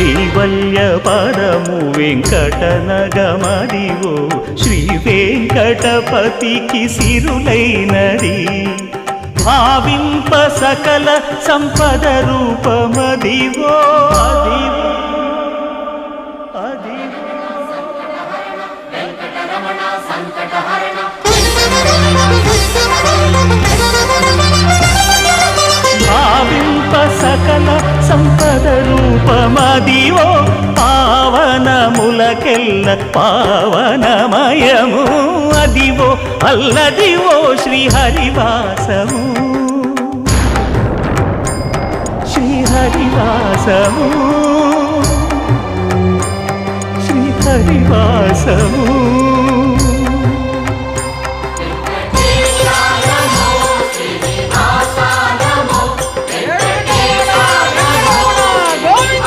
కైవల్య పదము వెంకటనగమదివో శ్రీ వెంకటపతికి సిరులైనది భావింప సకల సంపద రూపమదివో అదివో భావింప సకల సంపద రూపమదివో పావనములకెల్ల పావనమయము అదివో అల్లదివో శ్రీహరివాసము శ్రీహరివాసము శ్రీహరివాసము